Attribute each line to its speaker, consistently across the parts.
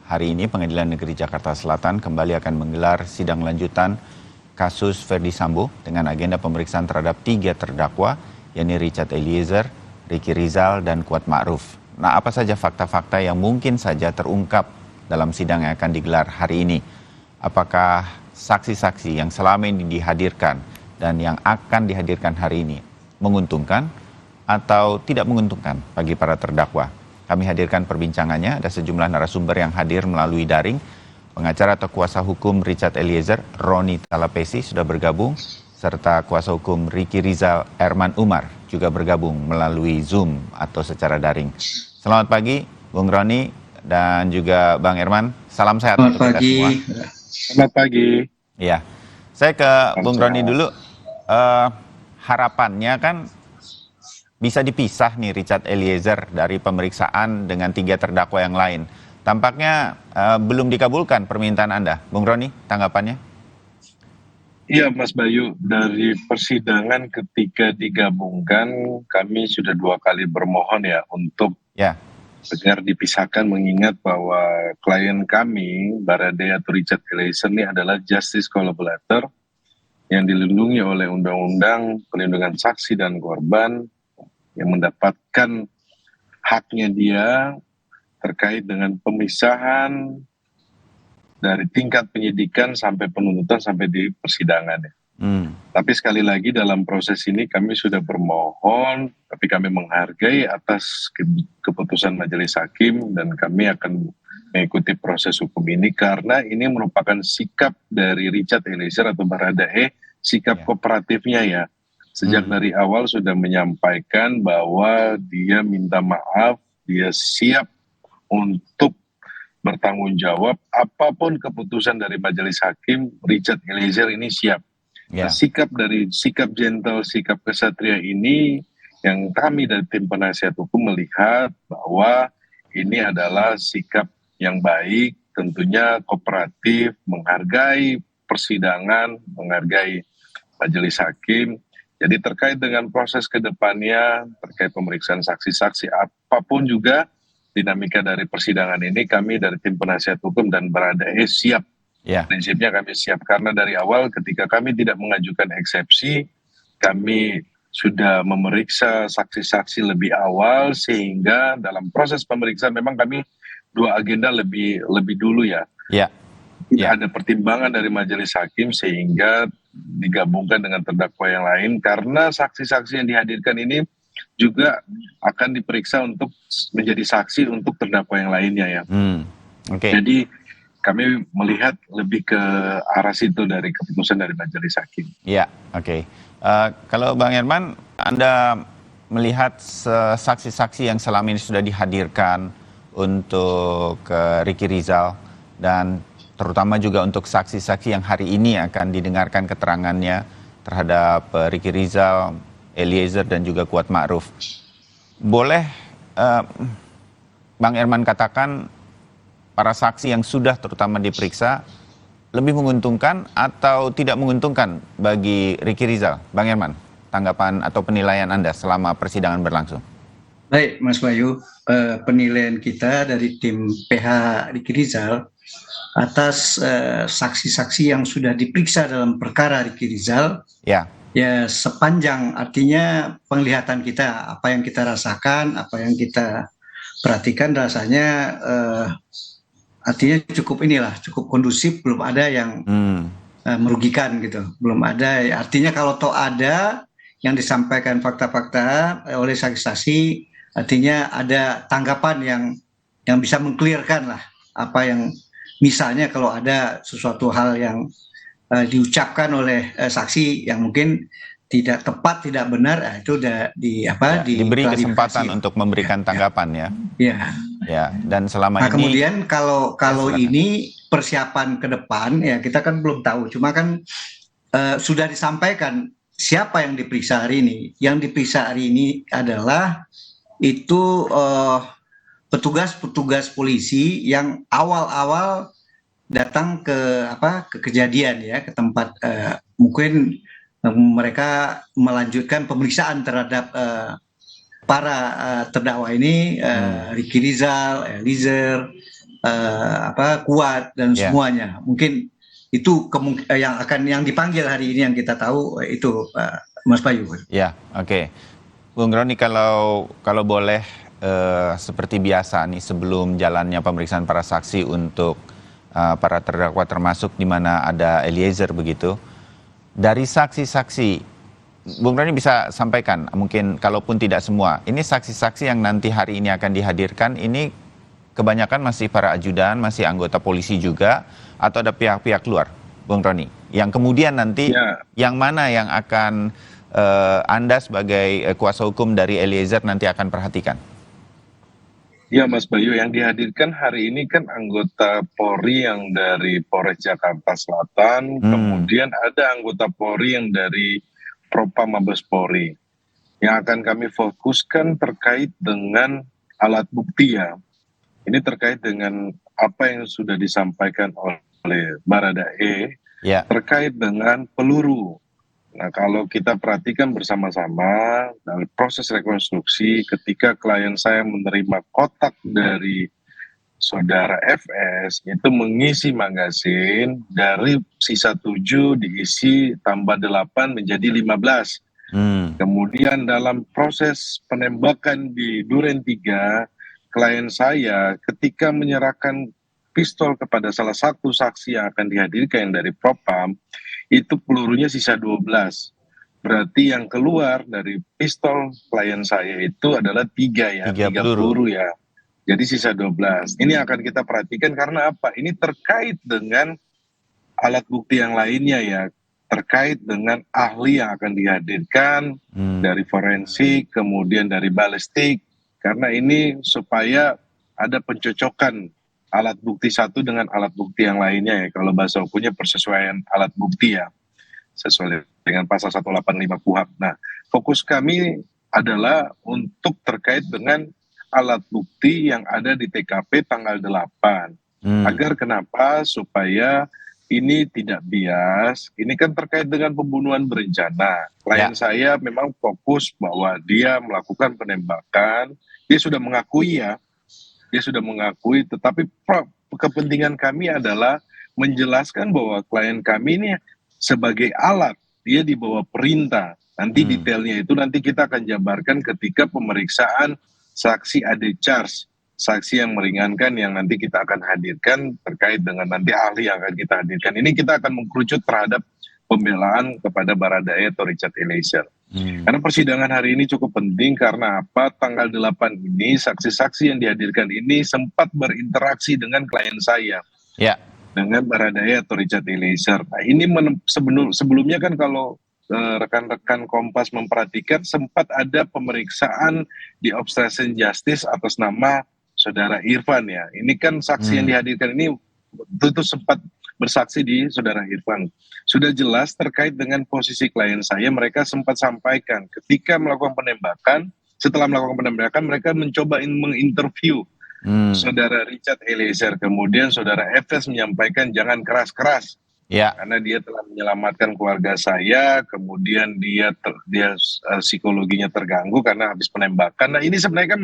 Speaker 1: Hari ini Pengadilan Negeri Jakarta Selatan kembali akan menggelar sidang lanjutan kasus Ferdy Sambo dengan agenda pemeriksaan terhadap 3 terdakwa, yakni Richard Eliezer, Ricky Rizal, dan Kuat Ma'ruf. Nah, apa saja fakta-fakta yang mungkin saja terungkap dalam sidang yang akan digelar hari ini? Apakah saksi-saksi yang selama ini dihadirkan dan yang akan dihadirkan hari ini menguntungkan atau tidak menguntungkan bagi para terdakwa? Kami hadirkan perbincangannya, ada sejumlah narasumber yang hadir melalui daring. Pengacara atau kuasa hukum Richard Eliezer, Roni Talapesi, sudah bergabung, serta kuasa hukum Ricky Rizal, Erman Umar, juga bergabung melalui Zoom atau secara daring. Selamat pagi, Bung Roni dan juga Bang Erman. Salam sehat untuk kita semua.
Speaker 2: Selamat pagi.
Speaker 1: Ya, saya ke Bung Roni dulu. Harapannya kan bisa dipisah nih Richard Eliezer dari pemeriksaan dengan 3 terdakwa yang lain. Tampaknya belum dikabulkan permintaan Anda. Bung Roni, tanggapannya?
Speaker 2: Iya Mas Bayu, dari persidangan ketika digabungkan, kami sudah 2 kali bermohon ya untuk agar dipisahkan, mengingat bahwa klien kami, Baradae atau Richard Eliezer ini adalah justice collaborator yang dilindungi oleh Undang-Undang Perlindungan Saksi dan Korban, yang mendapatkan haknya dia terkait dengan pemisahan dari tingkat penyidikan sampai penuntutan sampai di persidangan. Tapi sekali lagi dalam proses ini kami sudah bermohon, tapi kami menghargai atas keputusan majelis hakim dan kami akan mengikuti proses hukum ini karena ini merupakan sikap dari Richard Eliezer atau Baradae, sikap kooperatifnya ya. Sejak dari awal sudah menyampaikan bahwa dia minta maaf, dia siap untuk bertanggung jawab apapun keputusan dari majelis hakim. Richard Eliezer ini siap. Nah, sikap gentle, sikap kesatria ini yang kami dari tim penasihat hukum melihat bahwa ini adalah sikap yang baik, tentunya kooperatif, menghargai persidangan, menghargai majelis hakim. Jadi terkait dengan proses ke depannya, terkait pemeriksaan saksi-saksi, apapun juga dinamika dari persidangan ini, kami dari tim penasihat hukum dan Baradae siap. Prinsipnya kami siap, karena dari awal ketika kami tidak mengajukan eksepsi, kami sudah memeriksa saksi-saksi lebih awal, sehingga dalam proses pemeriksaan memang kami 2 agenda lebih dulu ya. Ada pertimbangan dari majelis hakim sehingga digabungkan dengan terdakwa yang lain, karena saksi-saksi yang dihadirkan ini juga akan diperiksa untuk menjadi saksi untuk terdakwa yang lainnya ya. Jadi kami melihat lebih ke arah situ dari keputusan dari majelis hakim.
Speaker 1: Kalau Bang Erman, Anda melihat saksi-saksi yang selama ini sudah dihadirkan untuk Ricky Rizal dan terutama juga untuk saksi-saksi yang hari ini akan didengarkan keterangannya terhadap Ricky Rizal, Eliezer, dan juga Kuat Ma'ruf. Boleh Bang Erman katakan para saksi yang sudah terutama diperiksa lebih menguntungkan atau tidak menguntungkan bagi Ricky Rizal? Bang Erman, tanggapan atau penilaian Anda selama persidangan berlangsung?
Speaker 3: Baik Mas Bayu, penilaian kita dari tim PH Ricky Rizal atas saksi-saksi yang sudah diperiksa dalam perkara Ricky Rizal, ya sepanjang, artinya penglihatan kita, apa yang kita rasakan, apa yang kita perhatikan, rasanya artinya cukup kondusif, belum ada yang merugikan gitu, belum ada. Artinya kalau toh ada yang disampaikan fakta-fakta oleh saksi-saksi, artinya ada tanggapan yang bisa mengklirkan lah apa yang, misalnya kalau ada sesuatu hal yang diucapkan oleh saksi yang mungkin tidak tepat, tidak benar, itu udah
Speaker 1: diberi kesempatan untuk memberikan tanggapan dan selama ini
Speaker 3: kemudian kalau ini persiapan ke depan ya kita kan belum tahu, cuma kan sudah disampaikan siapa yang diperiksa hari ini. Yang diperiksa hari ini adalah itu petugas polisi yang awal-awal datang ke kejadian ya, ke tempat, mungkin mereka melanjutkan pemeriksaan terhadap para terdakwa ini, Ricky Rizal, Eliezer, kuat dan
Speaker 1: Ya.
Speaker 3: semuanya. Mungkin itu yang dipanggil hari ini yang kita tahu itu Mas Bayu.
Speaker 1: Ya, oke. Bung Roni, kalau boleh seperti biasa nih sebelum jalannya pemeriksaan para saksi untuk para terdakwa termasuk di mana ada Eliezer begitu. Dari saksi-saksi, Bung Roni bisa sampaikan, mungkin kalaupun tidak semua, ini saksi-saksi yang nanti hari ini akan dihadirkan, ini kebanyakan masih para ajudan, masih anggota polisi juga, atau ada pihak-pihak luar, Bung Roni? Yang kemudian nanti, yang mana yang akan Anda sebagai kuasa hukum dari Eliezer nanti akan perhatikan?
Speaker 2: Ya Mas Bayu, yang dihadirkan hari ini kan anggota Polri yang dari Polres Jakarta Selatan, kemudian ada anggota Polri yang dari Propam Mabes Polri. Yang akan kami fokuskan terkait dengan alat bukti ya. Ini terkait dengan apa yang sudah disampaikan oleh Baradae terkait dengan peluru. Nah, kalau kita perhatikan bersama-sama dalam proses rekonstruksi ketika klien saya menerima kotak dari saudara FS itu mengisi magasin dari sisa 7 diisi tambah 8 menjadi 15. Kemudian dalam proses penembakan di Duren 3, klien saya ketika menyerahkan pistol kepada salah satu saksi yang akan dihadirkan dari Propam, itu pelurunya sisa 12. Berarti yang keluar dari pistol klien saya itu adalah 3 peluru ya. Jadi sisa 12. Ini akan kita perhatikan karena apa? Ini terkait dengan alat bukti yang lainnya ya. Terkait dengan ahli yang akan dihadirkan dari forensik, kemudian dari balistik. Karena ini supaya ada pencocokan alat bukti satu dengan alat bukti yang lainnya ya. Kalau bahasa hukumnya persesuaian alat bukti ya. Sesuai dengan pasal 185 KUHP. Nah, fokus kami adalah untuk terkait dengan alat bukti yang ada di TKP tanggal 8. Agar kenapa? Supaya ini tidak bias. Ini kan terkait dengan pembunuhan berencana. Klien saya memang fokus bahwa dia melakukan penembakan. Dia sudah mengakui ya. Dia sudah mengakui, tetapi kepentingan kami adalah menjelaskan bahwa klien kami ini sebagai alat, dia di bawah perintah. Nanti detailnya itu nanti kita akan jabarkan ketika pemeriksaan saksi Ade Charles, saksi yang meringankan yang nanti kita akan hadirkan terkait dengan nanti ahli yang akan kita hadirkan. Ini kita akan mengkerucut terhadap pembelaan kepada Baradae atau Richard Eliezer. Karena persidangan hari ini cukup penting karena apa? Tanggal 8 ini saksi-saksi yang dihadirkan ini sempat berinteraksi dengan klien saya.
Speaker 1: Ya.
Speaker 2: Dengan Baradae atau Richard Eliezer. Nah, ini sebelumnya kan kalau rekan-rekan Kompas memperhatikan sempat ada pemeriksaan di obstruction justice atas nama saudara Irfan ya. Ini kan saksi yang dihadirkan ini itu sempat bersaksi di saudara Irfan. Sudah jelas terkait dengan posisi klien saya, mereka sempat sampaikan ketika melakukan penembakan, setelah melakukan penembakan mereka mencoba menginterview saudara Richard Eliezer. Kemudian saudara FS menyampaikan jangan keras-keras. Karena dia telah menyelamatkan keluarga saya, kemudian dia psikologinya terganggu karena habis penembakan. Nah, ini sebenarnya kan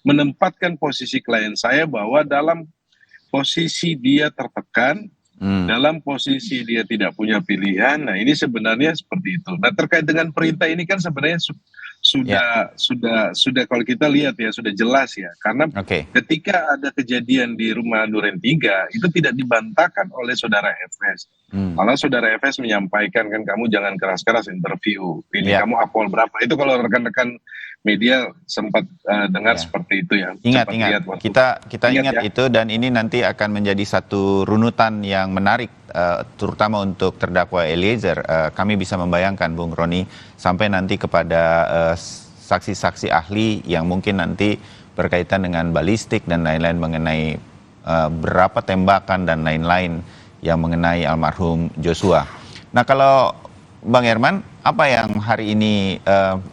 Speaker 2: menempatkan posisi klien saya bahwa dalam posisi dia tertekan, dalam posisi dia tidak punya pilihan. Nah, ini sebenarnya seperti itu. Nah, terkait dengan perintah ini kan sebenarnya sudah kalau kita lihat ya sudah jelas ya. Karena ketika ada kejadian di rumah Duren 3 itu tidak dibantahkan oleh saudara FS. Malah saudara FS menyampaikan kan kamu jangan keras-keras interview. Ini kamu akpol berapa? Itu kalau rekan-rekan media sempat dengar seperti itu ya.
Speaker 1: Ingat. Kita ingat itu dan ini nanti akan menjadi satu runutan yang menarik terutama untuk terdakwa Eliezer. Kami bisa membayangkan Bung Roni sampai nanti kepada saksi-saksi ahli yang mungkin nanti berkaitan dengan balistik dan lain-lain mengenai berapa tembakan dan lain-lain yang mengenai almarhum Joshua. Nah, kalau Bang Herman, apa yang hari ini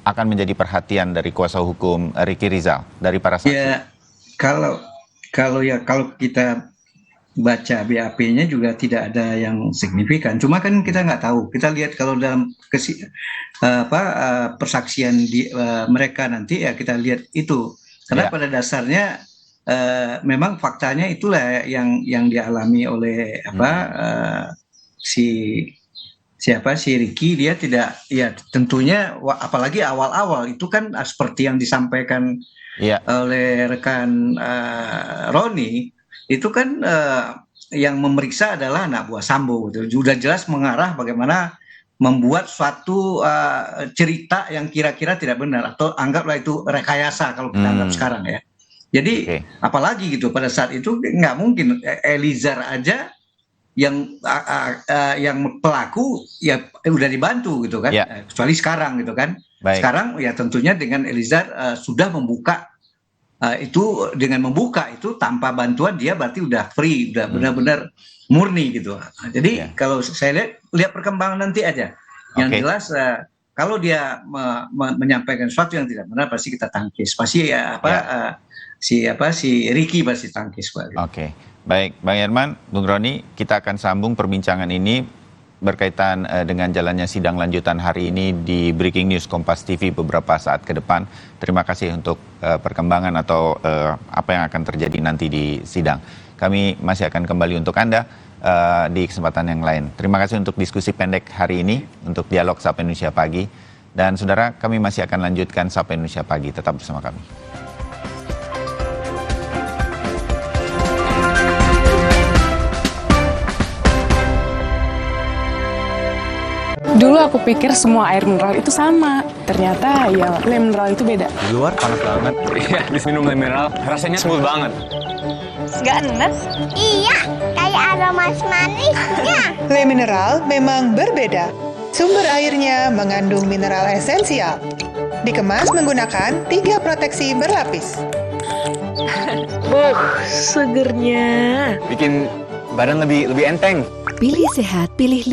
Speaker 1: akan menjadi perhatian dari kuasa hukum Ricky Rizal dari para saksi?
Speaker 3: Ya, kalau kita baca BAP-nya juga tidak ada yang signifikan. Cuma kan kita nggak tahu. Kita lihat kalau dalam persaksian mereka nanti ya kita lihat itu. Karena pada dasarnya memang faktanya itulah yang dialami oleh si Ricky. Dia tidak, ya tentunya apalagi awal-awal itu kan seperti yang disampaikan oleh rekan Roni, itu kan yang memeriksa adalah anak buah Sambo gitu. Sudah jelas mengarah bagaimana membuat suatu cerita yang kira-kira tidak benar, atau anggaplah itu rekayasa kalau kita anggap sekarang ya. Jadi apalagi gitu pada saat itu nggak mungkin Eliezer aja yang pelaku ya udah dibantu gitu kan, kecuali sekarang gitu kan. Sekarang ya tentunya dengan Eliezer sudah membuka itu, dengan membuka itu tanpa bantuan dia berarti udah free, udah benar-benar murni gitu. Jadi kalau saya lihat perkembangan nanti aja. Yang jelas kalau dia menyampaikan sesuatu yang tidak benar pasti kita tangkis, pasti si Ricky pasti tangkis Pak.
Speaker 1: Oke. Baik, Bang Herman, Bung Roni, kita akan sambung perbincangan ini berkaitan dengan jalannya sidang lanjutan hari ini di Breaking News Kompas TV beberapa saat ke depan. Terima kasih untuk perkembangan atau apa yang akan terjadi nanti di sidang. Kami masih akan kembali untuk Anda di kesempatan yang lain. Terima kasih untuk diskusi pendek hari ini, untuk dialog Sapa Indonesia Pagi. Dan saudara, kami masih akan lanjutkan Sapa Indonesia Pagi. Tetap bersama kami.
Speaker 4: Dulu aku pikir semua air mineral itu sama. Ternyata ya lem mineral itu beda.
Speaker 5: Di luar panas banget. Iya, minum lem mineral rasanya smooth banget.
Speaker 6: Nggak enes? Iya, kayak aroma manisnya.
Speaker 7: Lem mineral memang berbeda. Sumber airnya mengandung mineral esensial. Dikemas menggunakan 3 proteksi berlapis.
Speaker 6: Segernya.
Speaker 5: Bikin badan lebih enteng.
Speaker 8: Pilih sehat, pilih